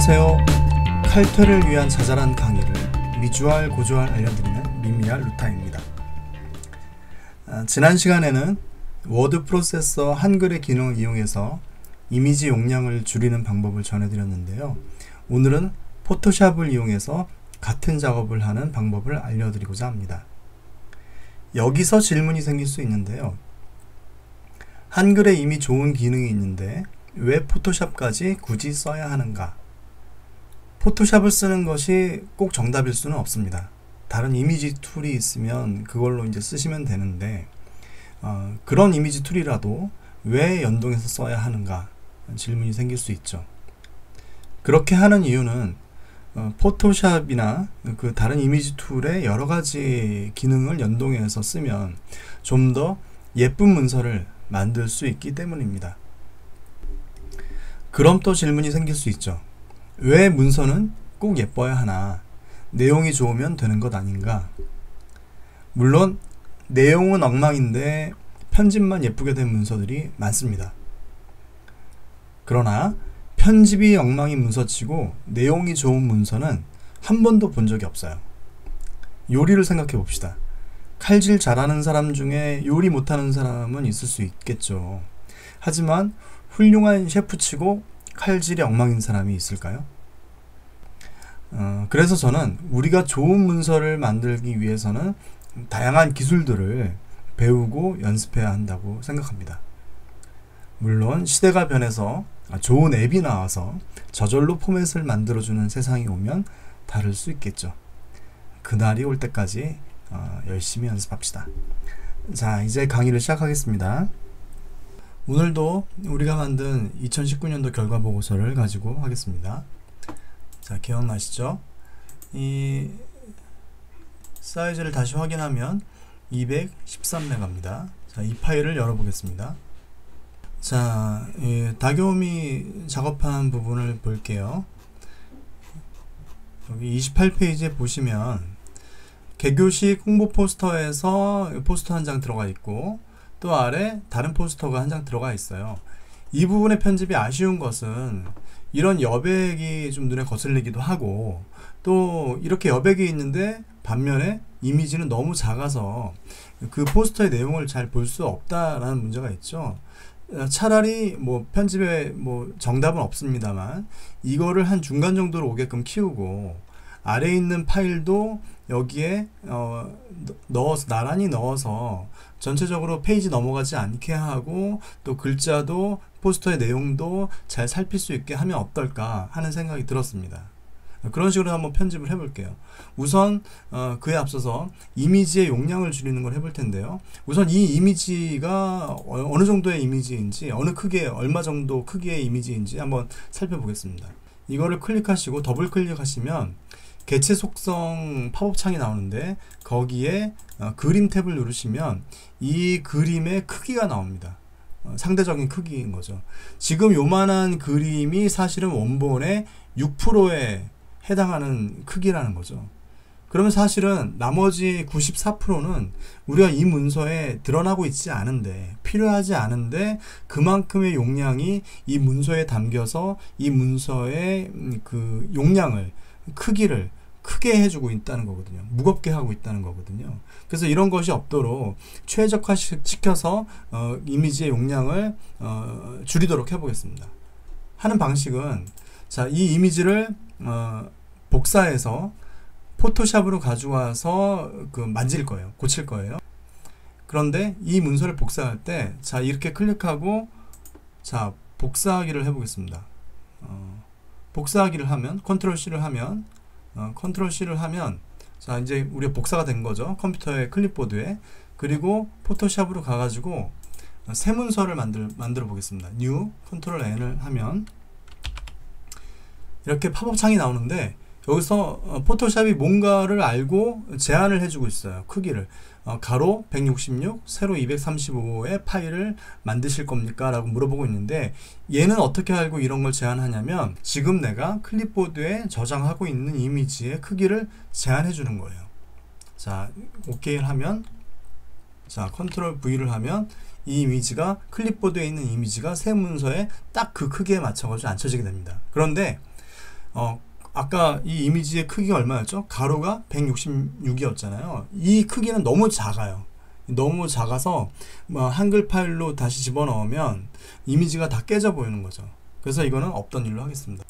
안녕하세요. 칼퇴를 위한 자잘한 강의를 미주알 고주알 알려드리는 미미알 루타입니다. 지난 시간에는 워드 프로세서 한글의 기능을 이용해서 이미지 용량을 줄이는 방법을 전해드렸는데요. 오늘은 포토샵을 이용해서 같은 작업을 하는 방법을 알려드리고자 합니다. 여기서 질문이 생길 수 있는데요. 한글에 이미 좋은 기능이 있는데 왜 포토샵까지 굳이 써야 하는가? 포토샵을 쓰는 것이 꼭 정답일 수는 없습니다. 다른 이미지 툴이 있으면 그걸로 이제 쓰시면 되는데 그런 이미지 툴이라도 왜 연동해서 써야 하는가 질문이 생길 수 있죠. 그렇게 하는 이유는 포토샵이나 그 다른 이미지 툴의 여러 가지 기능을 연동해서 쓰면 좀 더 예쁜 문서를 만들 수 있기 때문입니다. 그럼 또 질문이 생길 수 있죠. 왜 문서는 꼭 예뻐야 하나? 내용이 좋으면 되는 것 아닌가? 물론 내용은 엉망인데 편집만 예쁘게 된 문서들이 많습니다. 그러나 편집이 엉망인 문서치고 내용이 좋은 문서는 한 번도 본 적이 없어요. 요리를 생각해 봅시다. 칼질 잘하는 사람 중에 요리 못하는 사람은 있을 수 있겠죠. 하지만 훌륭한 셰프치고 칼질이 엉망인 사람이 있을까요? 그래서 저는 우리가 좋은 문서를 만들기 위해서는 다양한 기술들을 배우고 연습해야 한다고 생각합니다. 물론 시대가 변해서 좋은 앱이 나와서 저절로 포맷을 만들어주는 세상이 오면 다를 수 있겠죠. 그날이 올 때까지 열심히 연습합시다. 자, 이제 강의를 시작하겠습니다. 오늘도 우리가 만든 2019년도 결과 보고서를 가지고 하겠습니다. 자, 기억나시죠? 이 사이즈를 다시 확인하면 213메가입니다. 자, 이 파일을 열어보겠습니다. 자, 다교미 작업한 부분을 볼게요. 여기 28페이지에 보시면 개교식 홍보 포스터에서 포스터 한 장 들어가 있고 또 아래 다른 포스터가 한 장 들어가 있어요. 이 부분의 편집이 아쉬운 것은 이런 여백이 좀 눈에 거슬리기도 하고 또 이렇게 여백이 있는데 반면에 이미지는 너무 작아서 그 포스터의 내용을 잘 볼 수 없다라는 문제가 있죠. 차라리 뭐 편집에 뭐 정답은 없습니다만 이거를 한 중간 정도로 오게끔 키우고 아래에 있는 파일도 여기에 넣어서 나란히 넣어서 전체적으로 페이지 넘어가지 않게 하고 또 글자도 포스터의 내용도 잘 살필 수 있게 하면 어떨까 하는 생각이 들었습니다. 그런 식으로 한번 편집을 해볼게요. 우선 그에 앞서서 이미지의 용량을 줄이는 걸 해볼 텐데요. 우선 이 이미지가 어느 정도의 이미지인지 어느 크기의 얼마 정도 크기의 이미지인지 한번 살펴보겠습니다. 이거를 클릭하시고 더블 클릭하시면 개체 속성 팝업 창이 나오는데 거기에 그림 탭을 누르시면 이 그림의 크기가 나옵니다. 상대적인 크기인 거죠. 지금 요만한 그림이 사실은 원본의 6%에 해당하는 크기라는 거죠. 그러면 사실은 나머지 94%는 우리가 이 문서에 드러나고 있지 않은데 필요하지 않은데 그만큼의 용량이 이 문서에 담겨서 이 문서의 그 용량을 크기를 크게 해주고 있다는 거거든요. 무겁게 하고 있다는 거거든요. 그래서 이런 것이 없도록 최적화 시켜서 이미지의 용량을 줄이도록 해보겠습니다. 하는 방식은 자, 이 이미지를 복사해서 포토샵으로 가져와서 만질 거예요. 고칠 거예요. 그런데 이 문서를 복사할 때 자, 이렇게 클릭하고 자, 복사하기를 해보겠습니다. 복사하기를 하면 컨트롤 C를 하면 자, 이제 우리가 복사가 된 거죠. 컴퓨터의 클립보드에. 그리고 포토샵으로 가가지고 새 문서를 만들어 보겠습니다. New, 컨트롤 N을 하면 이렇게 팝업 창이 나오는데 여기서 포토샵이 뭔가를 알고 제한을 해주고 있어요. 크기를 가로 166, 세로 235의 파일을 만드실 겁니까? 라고 물어보고 있는데 얘는 어떻게 알고 이런 걸 제한하냐면 지금 내가 클립보드에 저장하고 있는 이미지의 크기를 제한해 주는 거예요. 자, OK를 하면 자, 컨트롤 V를 하면 이 이미지가 클립보드에 있는 이미지가 새 문서에 딱 그 크기에 맞춰가지고 앉혀지게 됩니다. 그런데 아까 이 이미지의 크기가 얼마였죠? 가로가 166이었잖아요. 이 크기는 너무 작아요. 너무 작아서 한글 파일로 다시 집어넣으면 이미지가 다 깨져 보이는 거죠. 그래서 이거는 없던 일로 하겠습니다.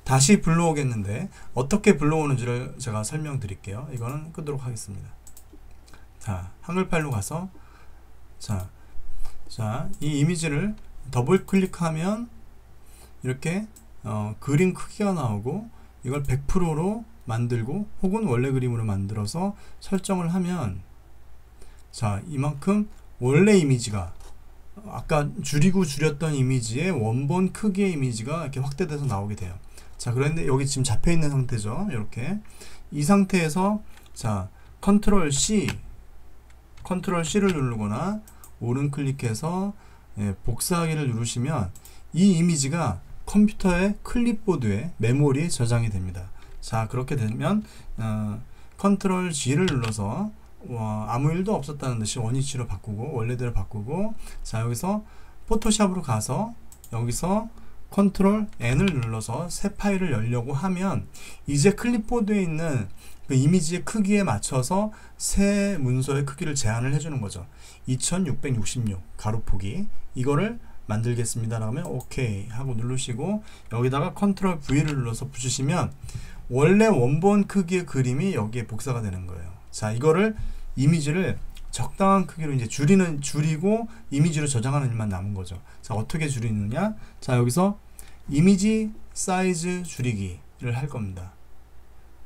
다시 불러오겠는데 어떻게 불러오는지를 제가 설명드릴게요. 이거는 끄도록 하겠습니다. 자, 한글 파일로 가서 자, 이 이미지를 더블 클릭하면 이렇게 그림 크기가 나오고 이걸 100%로 만들고 혹은 원래 그림으로 만들어서 설정을 하면 자, 이만큼 원래 이미지가 아까 줄이고 줄였던 이미지의 원본 크기의 이미지가 이렇게 확대돼서 나오게 돼요. 자, 그런데 여기 지금 잡혀 있는 상태죠. 이렇게 이 상태에서 자, 컨트롤 C를 누르거나 오른 클릭해서 복사하기를 누르시면 이 이미지가 컴퓨터의 클립보드에 메모리에 저장이 됩니다. 자, 그렇게 되면 컨트롤 G를 눌러서 아무 일도 없었다는 듯이 원위치로 바꾸고 원래대로 바꾸고 자, 여기서 포토샵으로 가서 여기서 컨트롤 N을 눌러서 새 파일을 열려고 하면 이제 클립보드에 있는 그 이미지의 크기에 맞춰서 새 문서의 크기를 제한을 해주는 거죠. 2666 가로폭이 이거를 만들겠습니다 라면 OK 하고 누르시고 여기다가 컨트롤 V를 눌러서 붙이시면 원래 원본 크기의 그림이 여기에 복사가 되는 거예요. 자, 이거를 이미지를 적당한 크기로 이제 줄이고 이미지로 저장하는 일만 남은 거죠. 자, 어떻게 줄이느냐? 자, 여기서 이미지 사이즈 줄이기를 할 겁니다.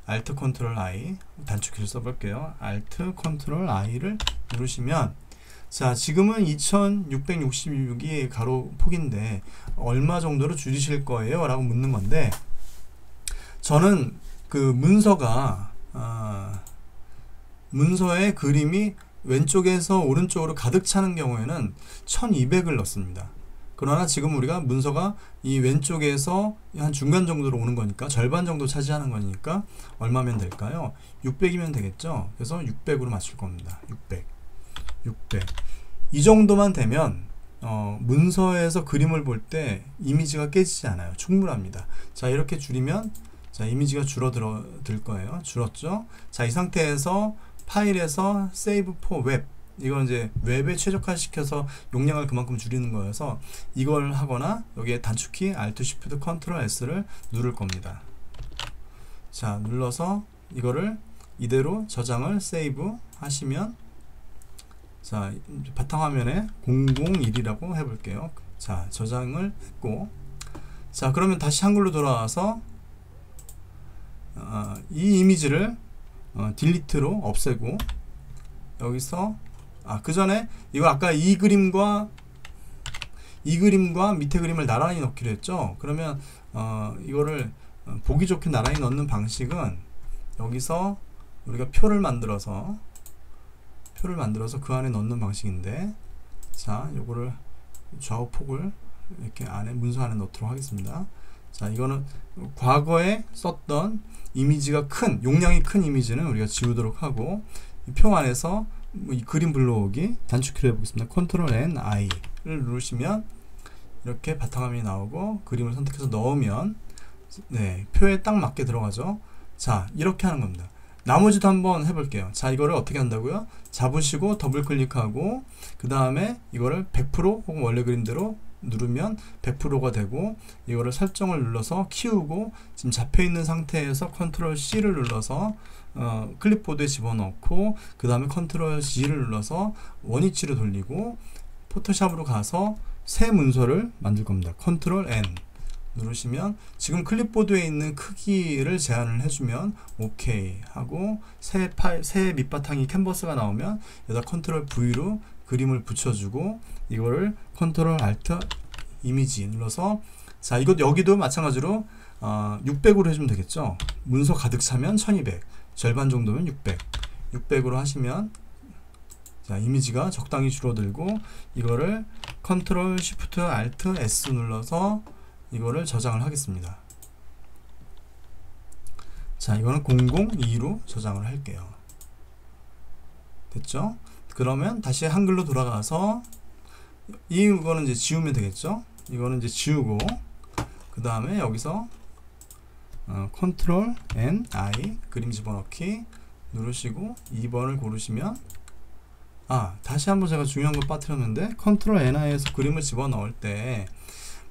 Alt Ctrl I 단축키를 써볼게요. Alt Ctrl I를 누르시면 자, 지금은 2666이 가로폭인데 얼마 정도로 줄이실 거예요? 라고 묻는 건데 저는 그 문서의 그림이 왼쪽에서 오른쪽으로 가득 차는 경우에는 1200을 넣습니다. 그러나 지금 우리가 문서가 이 왼쪽에서 한 중간 정도로 오는 거니까 절반 정도 차지하는 거니까 얼마면 될까요? 600이면 되겠죠? 그래서 600으로 맞출 겁니다. 600 이 정도만 되면 문서에서 그림을 볼 때 이미지가 깨지지 않아요. 충분합니다. 자, 이렇게 줄이면 자, 이미지가 줄어들 거예요. 줄었죠? 자, 이 상태에서 파일에서 Save for Web 이건 이제 웹에 최적화시켜서 용량을 그만큼 줄이는 거여서 이걸 하거나 여기에 단축키 Alt Shift Ctrl S를 누를 겁니다. 자, 눌러서 이거를 이대로 저장을 세이브 하시면 자, 바탕화면에 001이라고 해볼게요. 자, 저장을 했고 자, 그러면 다시 한글로 돌아와서 이 이미지를 딜리트로 없애고 여기서 그 전에 이거 아까 이 그림과 밑에 그림을 나란히 넣기로 했죠. 그러면 이거를 보기 좋게 나란히 넣는 방식은 여기서 우리가 표를 만들어서 그 안에 넣는 방식인데 자, 요거를 좌우 폭을 이렇게 문서 안에 넣도록 하겠습니다. 자, 이거는 과거에 썼던 이미지가 용량이 큰 이미지는 우리가 지우도록 하고 이 표 안에서 이 그림 불러오기 단축키로 해보겠습니다. Ctrl N I를 누르시면 이렇게 바탕화면이 나오고 그림을 선택해서 넣으면 네, 표에 딱 맞게 들어가죠. 자, 이렇게 하는 겁니다. 나머지도 한번 해볼게요. 자, 이거를 어떻게 한다고요? 잡으시고 더블 클릭하고 그 다음에 이거를 100% 혹은 원래 그림대로 누르면 100%가 되고 이거를 설정을 눌러서 키우고 지금 잡혀있는 상태에서 컨트롤 C를 눌러서 클립보드에 집어넣고 그 다음에 컨트롤 G를 눌러서 원위치로 돌리고 포토샵으로 가서 새 문서를 만들 겁니다. 컨트롤 N 누르시면 지금 클립보드에 있는 크기를 제한을 해주면 OK 하고 새 밑바탕이 캔버스가 나오면 여기다 컨트롤 V로 그림을 붙여주고 이거를 컨트롤 Alt 이미지 눌러서 자, 여기도 마찬가지로 600으로 해주면 되겠죠. 문서 가득 차면 1200 절반 정도면 600으로 하시면 자, 이미지가 적당히 줄어들고 이거를 컨트롤 Shift Alt S 눌러서 이거를 저장을 하겠습니다. 자, 이거는 002로 저장을 할게요. 됐죠? 그러면 다시 한글로 돌아가서 이거는 이제 지우면 되겠죠? 이거는 이제 지우고 그 다음에 여기서 컨트롤 N, I 그림 집어넣기 누르시고 2번을 고르시면 다시 한번 제가 중요한 거 빠뜨렸는데 컨트롤 NI에서 그림을 집어넣을 때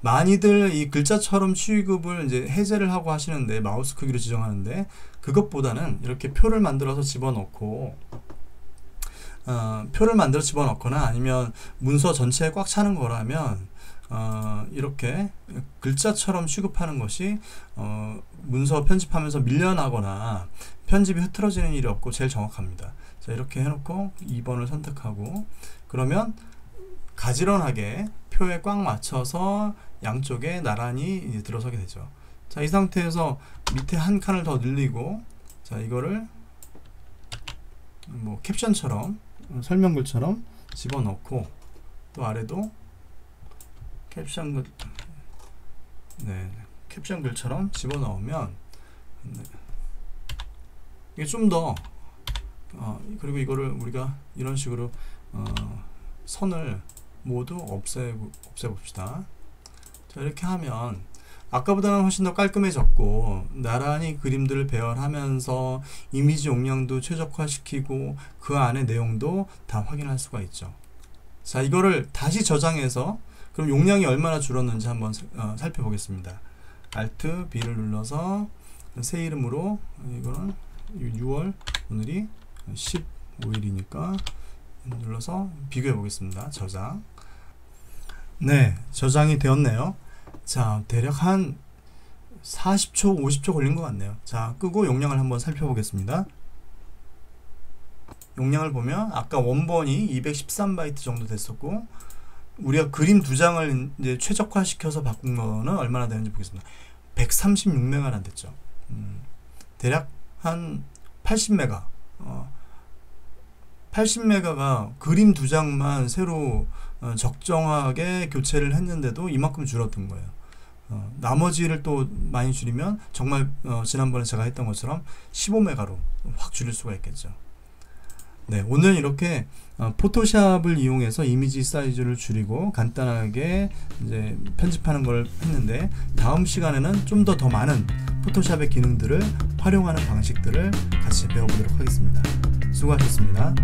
많이들 이 글자처럼 취급을 이제 해제를 하고 하시는데 마우스 크기로 지정하는데 그것보다는 이렇게 표를 만들어서 집어넣고 표를 만들어 집어넣거나 아니면 문서 전체에 꽉 차는 거라면 이렇게 글자처럼 취급하는 것이 문서 편집하면서 밀려나거나 편집이 흐트러지는 일이 없고 제일 정확합니다. 자, 이렇게 해놓고 2번을 선택하고 그러면 가지런하게 표에 꽉 맞춰서 양쪽에 나란히 이제 들어서게 되죠. 자, 이 상태에서 밑에 한 칸을 더 늘리고 자, 이거를 뭐 캡션처럼 설명글처럼 집어넣고 또 아래도 캡션글처럼 집어넣으면 이게 좀 더 그리고 이거를 우리가 이런 식으로 선을 모두 없애봅시다. 자, 이렇게 하면 아까보다는 훨씬 더 깔끔해졌고 나란히 그림들을 배열하면서 이미지 용량도 최적화시키고 그 안에 내용도 다 확인할 수가 있죠. 자, 이거를 다시 저장해서 그럼 용량이 얼마나 줄었는지 한번 살펴보겠습니다. Alt B를 눌러서 새 이름으로 이거는 6월 오늘이 15일이니까 눌러서 비교해 보겠습니다. 저장. 네, 저장이 되었네요. 자, 대략 한 40초, 50초 걸린 것 같네요. 자, 끄고 용량을 한번 살펴보겠습니다. 용량을 보면 아까 원본이 213바이트 정도 됐었고 우리가 그림 2장을 이제 최적화시켜서 바꾼 거는 얼마나 되는지 보겠습니다. 136메가나 됐죠. 대략 한 80메가 80메가가 그림 2장만 새로 적정하게 교체를 했는데도 이만큼 줄어든 거예요. 나머지를 또 많이 줄이면 정말 지난번에 제가 했던 것처럼 15메가로 확 줄일 수가 있겠죠. 네, 오늘 이렇게 포토샵을 이용해서 이미지 사이즈를 줄이고 간단하게 이제 편집하는 걸 했는데 다음 시간에는 좀 더 많은 포토샵의 기능들을 활용하는 방식들을 같이 배워보도록 하겠습니다. 수고하셨습니다.